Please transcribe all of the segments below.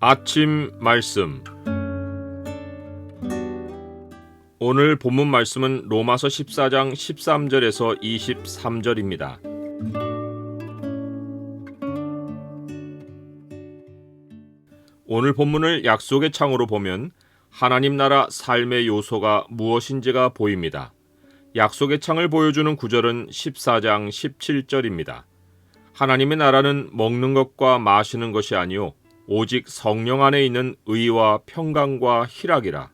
아침 말씀. 오늘 본문 말씀은 로마서 14장 13절에서 23절입니다. 오늘 본문을 약속의 창으로 보면 하나님 나라 삶의 요소가 무엇인지가 보입니다. 약속의 창을 보여주는 구절은 14장 17절입니다. 하나님의 나라는 먹는 것과 마시는 것이 아니요 오직 성령 안에 있는 의와 평강과 희락이라.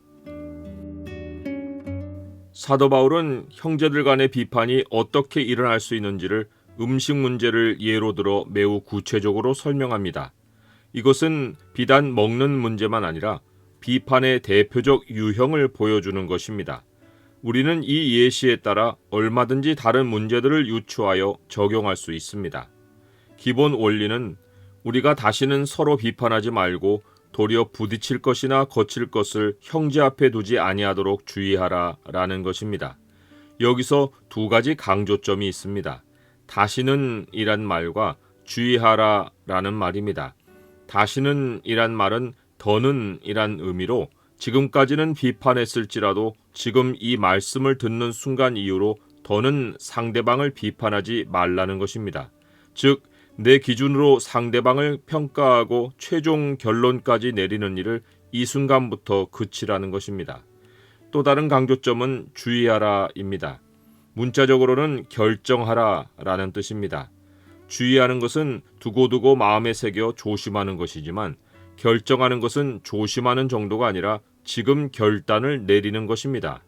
사도 바울은 형제들 간의 비판이 어떻게 일어날 수 있는지를 음식 문제를 예로 들어 매우 구체적으로 설명합니다. 이것은 비단 먹는 문제만 아니라 비판의 대표적 유형을 보여주는 것입니다. 우리는 이 예시에 따라 얼마든지 다른 문제들을 유추하여 적용할 수 있습니다. 기본 원리는 우리가 다시는 서로 비판하지 말고 도리어 부딪힐 것이나 거칠 것을 형제 앞에 두지 아니하도록 주의하라 라는 것입니다. 여기서 두 가지 강조점이 있습니다. 다시는 이란 말과 주의하라 라는 말입니다. 다시는 이란 말은 더는 이란 의미로 지금까지는 비판했을지라도 지금 이 말씀을 듣는 순간 이후로 더는 상대방을 비판하지 말라는 것입니다. 즉, 내 기준으로 상대방을 평가하고 최종 결론까지 내리는 일을 이 순간부터 그치라는 것입니다. 또 다른 강조점은 주의하라입니다. 문자적으로는 결정하라 라는 뜻입니다. 주의하는 것은 두고두고 마음에 새겨 조심하는 것이지만 결정하는 것은 조심하는 정도가 아니라 지금 결단을 내리는 것입니다.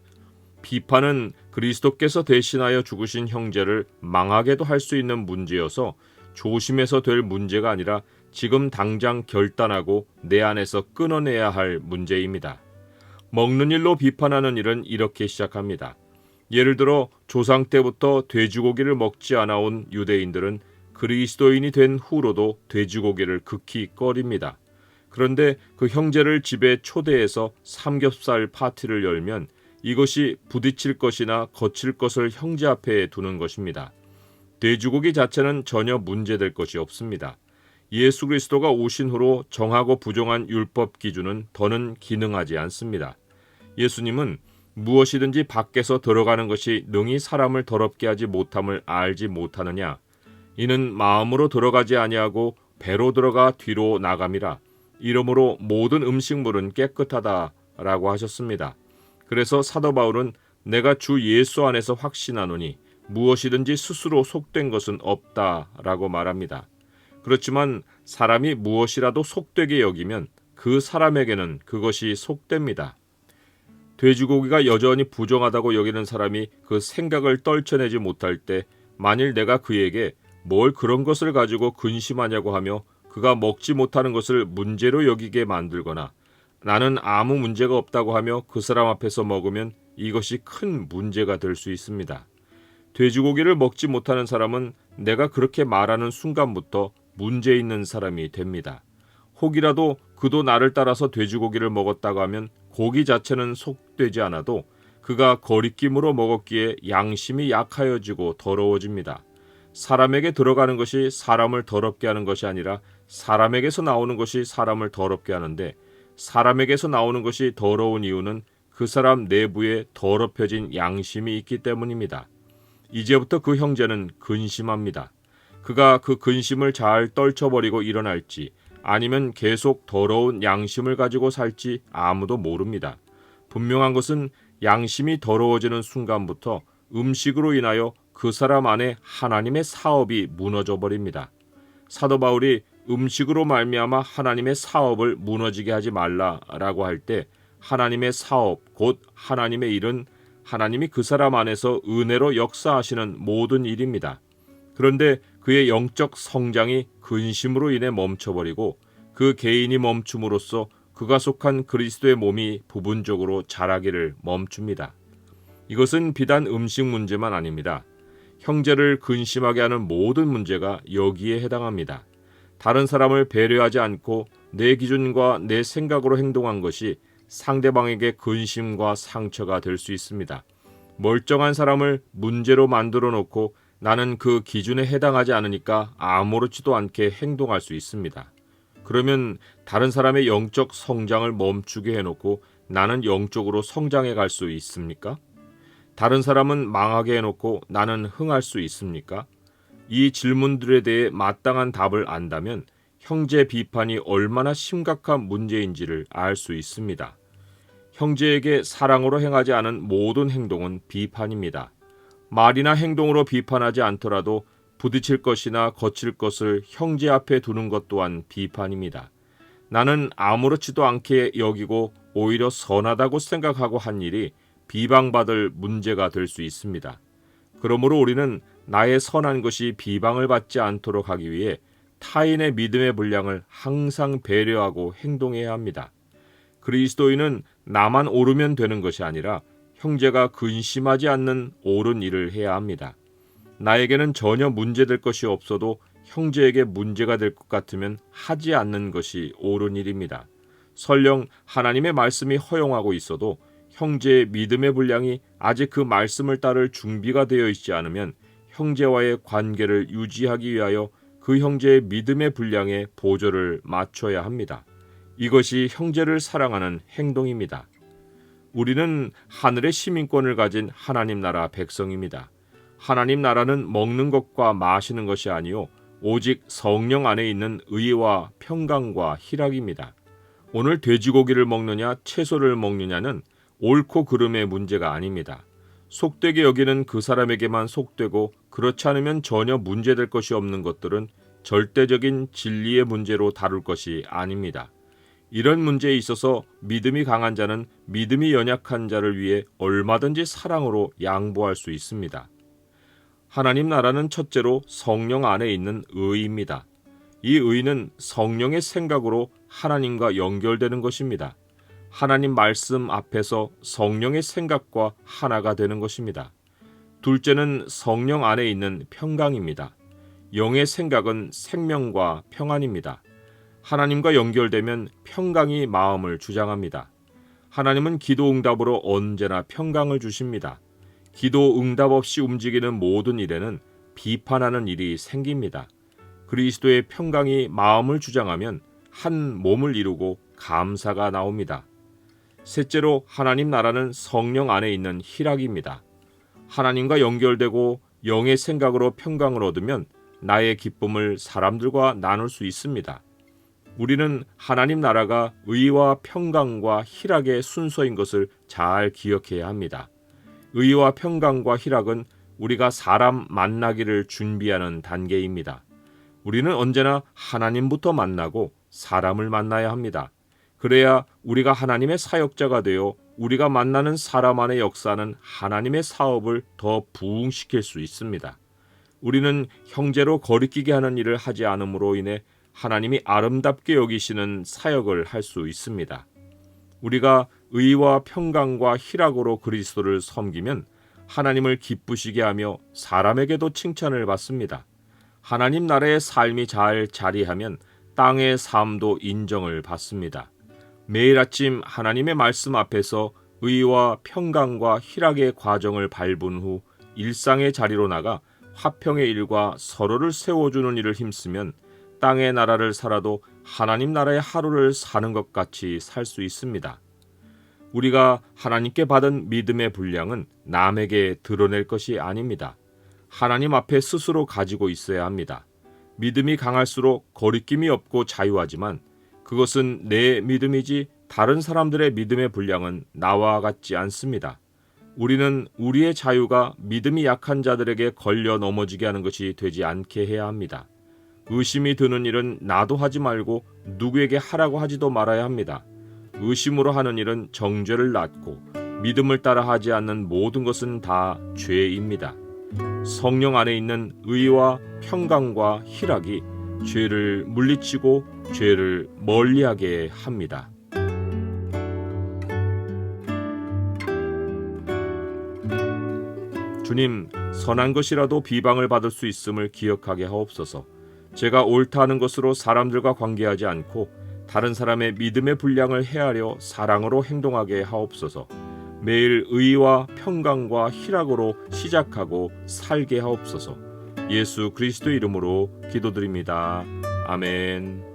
비판은 그리스도께서 대신하여 죽으신 형제를 망하게도 할 수 있는 문제여서 조심해서 될 문제가 아니라 지금 당장 결단하고 내 안에서 끊어내야 할 문제입니다. 먹는 일로 비판하는 일은 이렇게 시작합니다. 예를 들어 조상 때부터 돼지고기를 먹지 않아온 유대인들은 그리스도인이 된 후로도 돼지고기를 극히 꺼립니다. 그런데 그 형제를 집에 초대해서 삼겹살 파티를 열면 이것이 부딪힐 것이나 거칠 것을 형제 앞에 두는 것입니다. 돼지고기 자체는 전혀 문제될 것이 없습니다. 예수 그리스도가 오신 후로 정하고 부정한 율법 기준은 더는 기능하지 않습니다. 예수님은 무엇이든지 밖에서 들어가는 것이 능히 사람을 더럽게 하지 못함을 알지 못하느냐? 이는 마음으로 들어가지 아니하고 배로 들어가 뒤로 나감이라. 이러므로 모든 음식물은 깨끗하다라고 하셨습니다. 그래서 사도 바울은 내가 주 예수 안에서 확신하노니 무엇이든지 스스로 속된 것은 없다라고 말합니다. 그렇지만 사람이 무엇이라도 속되게 여기면 그 사람에게는 그것이 속됩니다. 돼지고기가 여전히 부정하다고 여기는 사람이 그 생각을 떨쳐내지 못할 때 만일 내가 그에게 뭘 그런 것을 가지고 근심하냐고 하며 그가 먹지 못하는 것을 문제로 여기게 만들거나 나는 아무 문제가 없다고 하며 그 사람 앞에서 먹으면 이것이 큰 문제가 될 수 있습니다. 돼지고기를 먹지 못하는 사람은 내가 그렇게 말하는 순간부터 문제 있는 사람이 됩니다. 혹이라도 그도 나를 따라서 돼지고기를 먹었다고 하면 고기 자체는 속되지 않아도 그가 거리낌으로 먹었기에 양심이 약하여지고 더러워집니다. 사람에게 들어가는 것이 사람을 더럽게 하는 것이 아니라 사람에게서 나오는 것이 사람을 더럽게 하는데 사람에게서 나오는 것이 더러운 이유는 그 사람 내부에 더럽혀진 양심이 있기 때문입니다. 이제부터 그 형제는 근심합니다. 그가 그 근심을 잘 떨쳐버리고 일어날지 아니면 계속 더러운 양심을 가지고 살지 아무도 모릅니다. 분명한 것은 양심이 더러워지는 순간부터 음식으로 인하여 그 사람 안에 하나님의 사업이 무너져 버립니다. 사도 바울이 음식으로 말미암아 하나님의 사업을 무너지게 하지 말라라고 할 때 하나님의 사업 곧 하나님의 일은 하나님이 그 사람 안에서 은혜로 역사하시는 모든 일입니다. 그런데 그의 영적 성장이 근심으로 인해 멈춰버리고 그 개인이 멈춤으로써 그가 속한 그리스도의 몸이 부분적으로 자라기를 멈춥니다. 이것은 비단 음식 문제만 아닙니다. 형제를 근심하게 하는 모든 문제가 여기에 해당합니다. 다른 사람을 배려하지 않고 내 기준과 내 생각으로 행동한 것이 상대방에게 근심과 상처가 될 수 있습니다. 멀쩡한 사람을 문제로 만들어 놓고 나는 그 기준에 해당하지 않으니까 아무렇지도 않게 행동할 수 있습니다. 그러면 다른 사람의 영적 성장을 멈추게 해놓고 나는 영적으로 성장해 갈 수 있습니까? 다른 사람은 망하게 해놓고 나는 흥할 수 있습니까? 이 질문들에 대해 마땅한 답을 안다면 형제 비판이 얼마나 심각한 문제인지를 알 수 있습니다. 형제에게 사랑으로 행하지 않은 모든 행동은 비판입니다. 말이나 행동으로 비판하지 않더라도 부딪힐 것이나 거칠 것을 형제 앞에 두는 것 또한 비판입니다. 나는 아무렇지도 않게 여기고 오히려 선하다고 생각하고 한 일이 비방받을 문제가 될 수 있습니다. 그러므로 우리는 나의 선한 것이 비방을 받지 않도록 하기 위해 타인의 믿음의 분량을 항상 배려하고 행동해야 합니다. 그리스도인은 나만 옳으면 되는 것이 아니라 형제가 근심하지 않는 옳은 일을 해야 합니다. 나에게는 전혀 문제될 것이 없어도 형제에게 문제가 될 것 같으면 하지 않는 것이 옳은 일입니다. 설령 하나님의 말씀이 허용하고 있어도 형제의 믿음의 분량이 아직 그 말씀을 따를 준비가 되어 있지 않으면 형제와의 관계를 유지하기 위하여 그 형제의 믿음의 분량에 보조를 맞춰야 합니다. 이것이 형제를 사랑하는 행동입니다. 우리는 하늘의 시민권을 가진 하나님 나라 백성입니다. 하나님 나라는 먹는 것과 마시는 것이 아니요 오직 성령 안에 있는 의와 평강과 희락입니다. 오늘 돼지고기를 먹느냐 채소를 먹느냐는 옳고 그름의 문제가 아닙니다. 속되게 여기는 그 사람에게만 속되고 그렇지 않으면 전혀 문제될 것이 없는 것들은 절대적인 진리의 문제로 다룰 것이 아닙니다. 이런 문제에 있어서 믿음이 강한 자는 믿음이 연약한 자를 위해 얼마든지 사랑으로 양보할 수 있습니다. 하나님 나라는 첫째로 성령 안에 있는 의입니다. 이 의는 성령의 생각으로 하나님과 연결되는 것입니다. 하나님 말씀 앞에서 성령의 생각과 하나가 되는 것입니다. 둘째는 성령 안에 있는 평강입니다. 영의 생각은 생명과 평안입니다. 하나님과 연결되면 평강이 마음을 주장합니다. 하나님은 기도 응답으로 언제나 평강을 주십니다. 기도 응답 없이 움직이는 모든 일에는 비판하는 일이 생깁니다. 그리스도의 평강이 마음을 주장하면 한 몸을 이루고 감사가 나옵니다. 셋째로 하나님 나라는 성령 안에 있는 희락입니다. 하나님과 연결되고 영의 생각으로 평강을 얻으면 나의 기쁨을 사람들과 나눌 수 있습니다. 우리는 하나님 나라가 의와 평강과 희락의 순서인 것을 잘 기억해야 합니다. 의와 평강과 희락은 우리가 사람 만나기를 준비하는 단계입니다. 우리는 언제나 하나님부터 만나고 사람을 만나야 합니다. 그래야 우리가 하나님의 사역자가 되어 우리가 만나는 사람 안에 역사하는 하나님의 사업을 더 부흥시킬 수 있습니다. 우리는 형제로 거리끼게 하는 일을 하지 않음으로 인해 하나님이 아름답게 여기시는 사역을 할 수 있습니다. 우리가 의와 평강과 희락으로 그리스도를 섬기면 하나님을 기쁘시게 하며 사람에게도 칭찬을 받습니다. 하나님 나라의 삶이 잘 자리하면 땅의 삶도 인정을 받습니다. 매일 아침 하나님의 말씀 앞에서 의와 평강과 희락의 과정을 밟은 후 일상의 자리로 나가 화평의 일과 서로를 세워주는 일을 힘쓰면 땅의 나라를 살아도 하나님 나라의 하루를 사는 것 같이 살 수 있습니다. 우리가 하나님께 받은 믿음의 분량은 남에게 드러낼 것이 아닙니다. 하나님 앞에 스스로 가지고 있어야 합니다. 믿음이 강할수록 거리낌이 없고 자유하지만 그것은 내 믿음이지 다른 사람들의 믿음의 분량은 나와 같지 않습니다. 우리는 우리의 자유가 믿음이 약한 자들에게 걸려 넘어지게 하는 것이 되지 않게 해야 합니다. 의심이 드는 일은 나도 하지 말고 누구에게 하라고 하지도 말아야 합니다. 의심으로 하는 일은 정죄를 낳고 믿음을 따라 하지 않는 모든 것은 다 죄입니다. 성령 안에 있는 의와 평강과 희락이 죄를 물리치고 죄를 멀리하게 합니다. 주님, 선한 것이라도 비방을 받을 수 있음을 기억하게 하옵소서. 제가 옳다 하는 것으로 사람들과 관계하지 않고 다른 사람의 믿음의 분량을 헤아려 사랑으로 행동하게 하옵소서. 매일 의와 평강과 희락으로 시작하고 살게 하옵소서. 예수 그리스도 이름으로 기도드립니다. 아멘.